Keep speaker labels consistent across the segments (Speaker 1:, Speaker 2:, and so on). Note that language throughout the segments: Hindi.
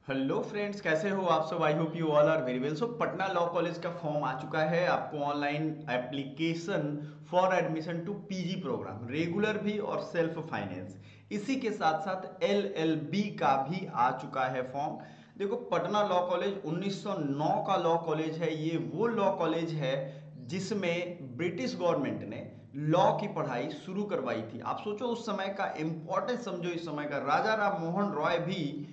Speaker 1: हेलो फ्रेंड्स, कैसे हो आप सब। I hope you all are very well. So Patna law college का फॉर्म आ चुका है। आपको online application for admission to PG program, regular भी और सेल्फ फाइनेंस, इसी के साथ साथ एलएलबी का भी आ चुका है फॉर्म। देखो, पटना लॉ कॉलेज 1909 का लॉ कॉलेज है। ये वो लॉ कॉलेज है जिसमें ब्रिटिश गवर्नमेंट ने लॉ की पढ़ाई शुरू करवाई थी। आप सोचो उस समय का इंपॉर्टेंस, समझो इस समय का। राजा राम मोहन रॉय भी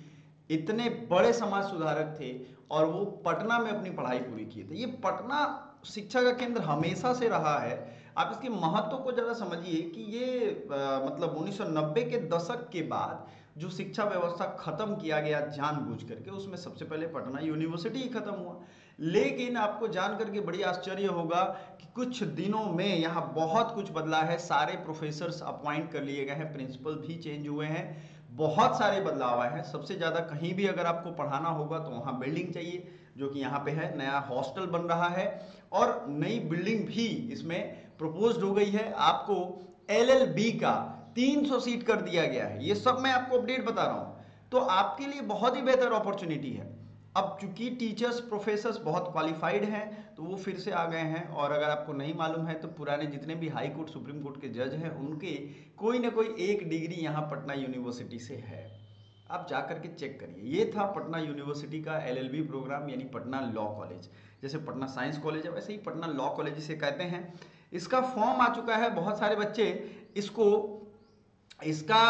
Speaker 1: इतने बड़े समाज सुधारक थे और वो पटना में अपनी पढ़ाई पूरी किए थे। ये पटना शिक्षा का केंद्र हमेशा से रहा है। आप इसके महत्व को जरा समझिए कि ये मतलब 1990 के दशक के बाद जो शिक्षा व्यवस्था खत्म किया गया जानबूझ करके, उसमें सबसे पहले पटना यूनिवर्सिटी ही खत्म हुआ। लेकिन आपको जान करके बड़ी आश्चर्य होगा कि कुछ दिनों में यहाँ बहुत कुछ बदला है। सारे प्रोफेसर्स अपॉइंट कर लिए गए हैं, प्रिंसिपल भी चेंज हुए हैं, बहुत सारे बदलाव आए हैं। सबसे ज़्यादा कहीं भी अगर आपको पढ़ाना होगा तो वहाँ बिल्डिंग चाहिए, जो कि यहाँ पे है। नया हॉस्टल बन रहा है और नई बिल्डिंग भी इसमें प्रपोज्ड हो गई है। आपको एलएलबी का 300 सीट कर दिया गया है। ये सब मैं आपको अपडेट बता रहा हूँ, तो आपके लिए बहुत ही बेहतर अपॉर्चुनिटी है। अब चूंकि टीचर्स प्रोफेसर्स बहुत क्वालिफाइड हैं तो वो फिर से आ गए हैं। और अगर आपको नहीं मालूम है तो पुराने जितने भी हाई कोर्ट सुप्रीम कोर्ट के जज हैं उनके कोई ना कोई एक डिग्री यहाँ पटना यूनिवर्सिटी से है। आप जा करके चेक करिए। ये था पटना यूनिवर्सिटी का एलएलबी प्रोग्राम, यानी पटना लॉ कॉलेज। जैसे पटना साइंस कॉलेज है वैसे ही पटना लॉ कॉलेज इसे कहते हैं। इसका फॉर्म आ चुका है। बहुत सारे बच्चे इसको इसका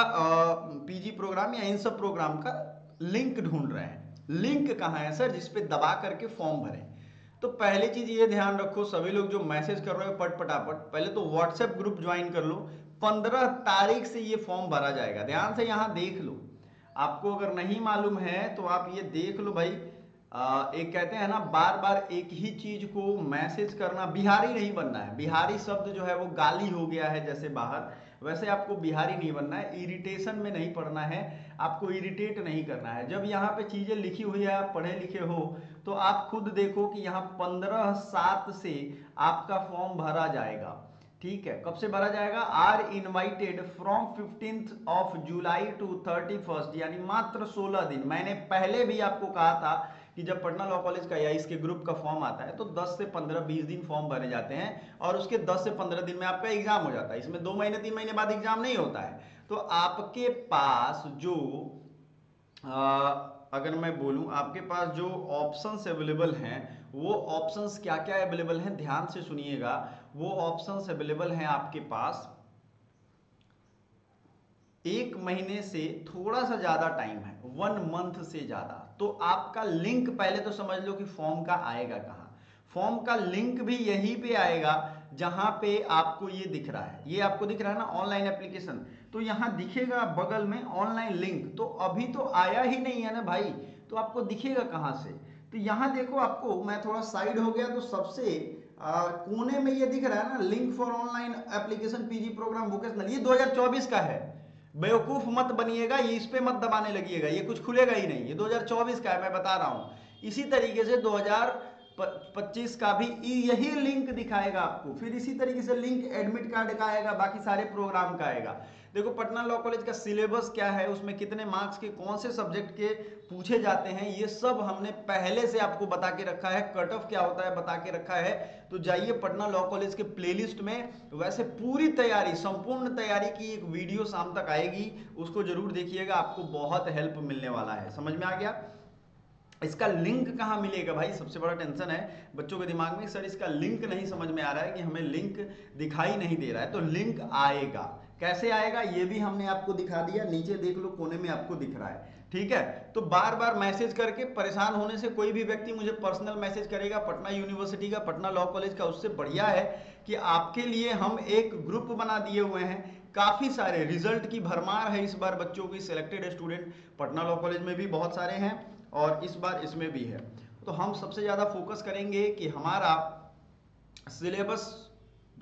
Speaker 1: पीजी प्रोग्राम या इन सब प्रोग्राम का लिंक ढूंढ रहे हैं। लिंक कहाँ है सर जिस पे दबा करके फॉर्म भरें? तो पहली चीज ये ध्यान रखो, सभी लोग जो मैसेज कर रहे हो पटापट, पहले तो व्हाट्सएप ग्रुप ज्वाइन कर लो। 15 तारीख से ये फॉर्म भरा जाएगा। ध्यान से यहाँ देख लो। आपको अगर नहीं मालूम है तो आप ये देख लो भाई। एक कहते हैं ना, बार बार एक ही चीज को मैसेज करना। बिहारी नहीं बनना है। बिहारी शब्द जो है वो गाली हो गया है जैसे बाहर, वैसे आपको बिहारी नहीं बनना है। इरिटेशन में नहीं पढ़ना है, आपको इरिटेट नहीं करना है। जब यहाँ पे चीजें लिखी हुई है, आप पढ़े लिखे हो, तो आप खुद देखो कि यहाँ 15/7 से आपका फॉर्म भरा जाएगा। ठीक है, कब से भरा जाएगा? Are invited from 15 July to 31, यानी मात्र 16 दिन। मैंने पहले भी आपको कहा था कि जब पटना लॉ कॉलेज का या इसके ग्रुप का फॉर्म आता है तो 10 से 15-20 दिन फॉर्म भरे जाते हैं और उसके 10 से 15 दिन में आपका एग्जाम हो जाता है। इसमें 2 महीने 3 महीने बाद एग्जाम नहीं होता है। तो आपके पास जो अगर मैं बोलूं, आपके पास जो ऑप्शंस अवेलेबल हैं, वो ऑप्शंस क्या क्या अवेलेबल हैं ध्यान से सुनिएगा। वो ऑप्शंस अवेलेबल हैं आपके पास। 1 महीने से थोड़ा सा ज्यादा टाइम है, 1 मंथ से ज्यादा। तो आपका लिंक पहले तो समझ लो कि फॉर्म का आएगा कहाँ। फॉर्म का लिंक भी यहीं पे आएगा जहां पे आपको ये दिख रहा है। ये आपको दिख रहा है ना, ऑनलाइन एप्लीकेशन, तो यहां दिखेगा बगल में ऑनलाइन लिंक। तो अभी तो आया ही नहीं है ना भाई, तो आपको दिखेगा कहां से? तो यहां देखो, आपको मैं थोड़ा साइड हो गया तो सबसे कोने में ये दिख रहा है ना, link for online application PG program vocational. ये 2024 का है। बेवकूफ मत बनिएगा, ये इस पे मत दबाने लगिएगा, ये कुछ खुलेगा ही नहीं। ये 2024 का है, मैं बता रहा हूं। इसी तरीके से 2025 का भी यही लिंक दिखाएगा आपको। फिर इसी तरीके से लिंक एडमिट कार्ड का आएगा, बाकी सारे प्रोग्राम का आएगा। देखो पटना लॉ कॉलेज का सिलेबस क्या है, उसमें कितने मार्क्स के कौन से सब्जेक्ट के पूछे जाते हैं, ये सब हमने पहले से आपको बता के रखा है। कट ऑफ क्या होता है बता के रखा है। तो जाइए पटना लॉ कॉलेज के प्लेलिस्ट में, वैसे पूरी तैयारी, संपूर्ण तैयारी की एक वीडियो शाम तक आएगी, उसको जरूर देखिएगा। आपको बहुत हेल्प मिलने वाला है। समझ में आ गया? इसका लिंक कहाँ मिलेगा भाई, सबसे बड़ा टेंशन है बच्चों के दिमाग में। सर इसका लिंक नहीं समझ में आ रहा है कि हमें लिंक दिखाई नहीं दे रहा है। तो लिंक आएगा, कैसे आएगा ये भी हमने आपको दिखा दिया। नीचे देख लो, कोने में आपको दिख रहा है। ठीक है, तो बार बार मैसेज करके परेशान होने से, कोई भी व्यक्ति मुझे पर्सनल मैसेज करेगा पटना यूनिवर्सिटी का, पटना लॉ कॉलेज का, उससे बढ़िया है कि आपके लिए हम एक ग्रुप बना दिए हुए हैं। काफी सारे रिजल्ट की भरमार है इस बार बच्चों की। Selected student Patna law college में भी बहुत सारे हैं और इस बार इसमें भी है। तो हम सबसे ज़्यादा फोकस करेंगे कि हमारा सिलेबस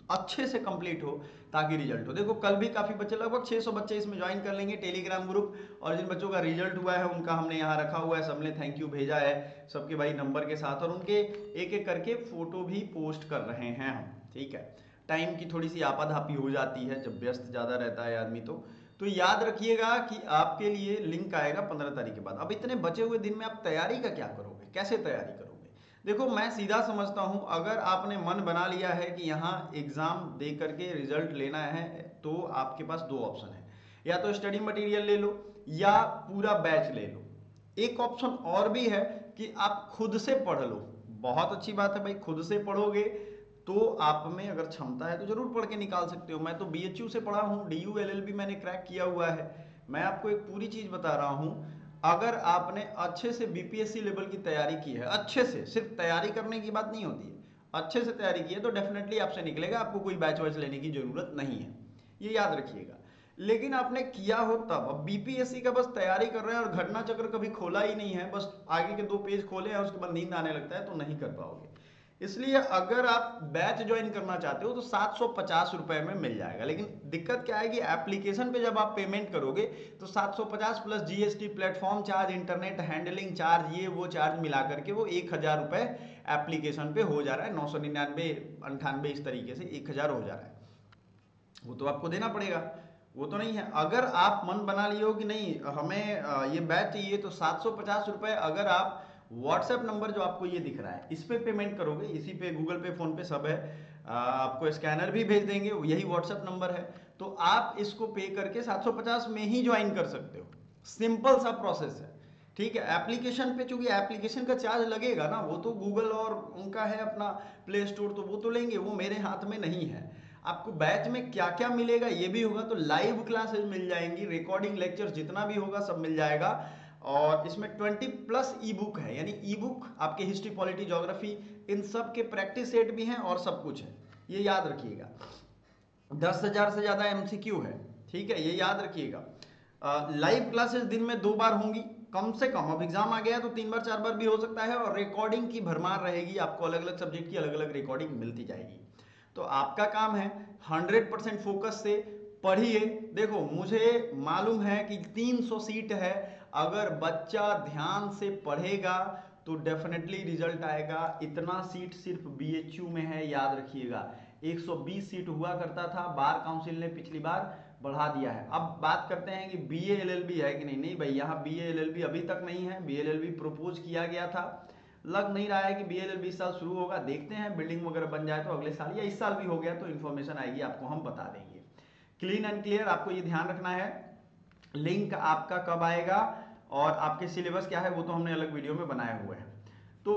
Speaker 1: अच्छे से कंप्लीट हो ताकि रिजल्ट हो। देखो कल भी काफ़ी बच्चे, लगभग 600 बच्चे इसमें ज्वाइन कर लेंगे टेलीग्राम ग्रुप। और जिन बच्चों का रिजल्ट हुआ है उनका हमने यहाँ रखा हुआ है, सबने थैंक यू भेजा है सबके भाई नंबर के साथ, और उनके एक एक करके फोटो भी पोस्ट कर रहे हैं हम। ठीक है, टाइम की थोड़ी सी आपाधापी हो जाती है जब व्यस्त ज़्यादा रहता है आदमी। तो याद रखिएगा कि आपके लिए लिंक आएगा 15 तारीख के बाद। अब इतने बचे हुए दिन में आप तैयारी का क्या करोगे, कैसे तैयारी करोगे? देखो मैं सीधा समझता हूं, अगर आपने मन बना लिया है कि यहाँ एग्जाम दे करके रिजल्ट लेना है, तो आपके पास दो ऑप्शन है, या तो स्टडी मटेरियल ले लो या पूरा बैच ले लो। एक ऑप्शन और भी है कि आप खुद से पढ़ लो। बहुत अच्छी बात है भाई, खुद से पढ़ोगे तो आप में अगर क्षमता है तो जरूर पढ़ के निकाल सकते हो। मैं तो बीएचयू से पढ़ा हूँ, डीयू एलएलबी मैंने क्रैक किया हुआ है। मैं आपको एक पूरी चीज बता रहा हूँ, अगर आपने अच्छे से बीपीएससी लेवल की तैयारी की है, अच्छे से, सिर्फ तैयारी करने की बात नहीं होती है, अच्छे से तैयारी की है, तो डेफिनेटली आपसे निकलेगा, आपको कोई बैच वैच लेने की जरूरत नहीं है, ये याद रखिएगा। लेकिन आपने किया हो तब, अब बीपीएससी का बस तैयारी कर रहे हैं और घटना चक्र कभी खोला ही नहीं है, बस आगे के 2 पेज खोले हैं, उसके बाद नींद आने लगता है, तो नहीं कर पाओगे। इसलिए अगर आप बैच ज्वाइन करना चाहते हो तो 750 रुपए में मिल जाएगा। लेकिन दिक्कत क्या है कि एप्लीकेशन पे जब आप पेमेंट करोगे तो 750 plus GST, platform charge, internet handling charge, ये वो चार्ज मिला करके वो 1000 रुपए एप्लीकेशन पे हो जा रहा है। 999, 98 इस तरीके से 1000 हो जा रहा है, वो तो आपको देना पड़ेगा, वो तो नहीं है। अगर आप मन बना लिए हो कि नहीं हमें ये बैच चाहिए, तो 750 रुपए अगर आप व्हाट्सएप नंबर जो आपको ये दिख रहा है इस पे पेमेंट करोगे, इसी पे गूगल पे, फोन पे सब है, आपको स्कैनर भी भेज देंगे, यही व्हाट्सएप नंबर है, तो आप इसको पे करके 750 में ही ज्वाइन कर सकते हो। सिंपल सा प्रोसेस है, ठीक है। एप्लीकेशन पे चूंकि एप्लीकेशन का चार्ज लगेगा ना, वो तो गूगल और उनका है अपना प्ले स्टोर, तो वो तो लेंगे, वो मेरे हाथ में नहीं है। आपको बैच में क्या क्या मिलेगा ये भी होगा, तो लाइव क्लासेस मिल जाएंगी, रिकॉर्डिंग लेक्चर जितना भी होगा सब मिल जाएगा, और इसमें 20+ ई बुक है, यानी ई बुक आपके हिस्ट्री, पॉलिटी, ज्योग्राफी, इन सब के प्रैक्टिस सेट भी हैं और सब कुछ है, ये याद रखिएगा। 10,000 से ज्यादा एमसीक्यू है, ठीक है, ये याद रखिएगा। लाइव क्लासेस दिन में 2 बार होंगी कम से कम, अब एग्जाम आ गया तो 3 बार 4 बार भी हो सकता है, और रिकॉर्डिंग की भरमार रहेगी, आपको अलग अलग सब्जेक्ट की अलग अलग रिकॉर्डिंग मिलती जाएगी। तो आपका काम है 100% फोकस से पढ़िए। देखो मुझे मालूम है कि 300 सीट है, अगर बच्चा ध्यान से पढ़ेगा तो डेफिनेटली रिजल्ट आएगा। इतना सीट सिर्फ बीएचयू में है, याद रखिएगा। 120 सीट हुआ करता था, बार काउंसिल ने पिछली बार बढ़ा दिया है। अब बात करते हैं कि बीए एलएलबी है कि नहीं, नहीं भाई, यहाँ बीए एलएलबी अभी तक नहीं है। बीए एलएलबी प्रोपोज किया गया था, लग नहीं रहा है कि बीएलएलबी इस साल शुरू होगा, देखते हैं, बिल्डिंग वगैरह बन जाए तो अगले साल, या इस साल भी हो गया तो इन्फॉर्मेशन आएगी, आपको हम बता देंगे। क्लीन एंड क्लियर, आपको ये ध्यान रखना है। लिंक आपका कब आएगा और आपके सिलेबस क्या है वो तो हमने अलग वीडियो में बनाए हुए हैं। तो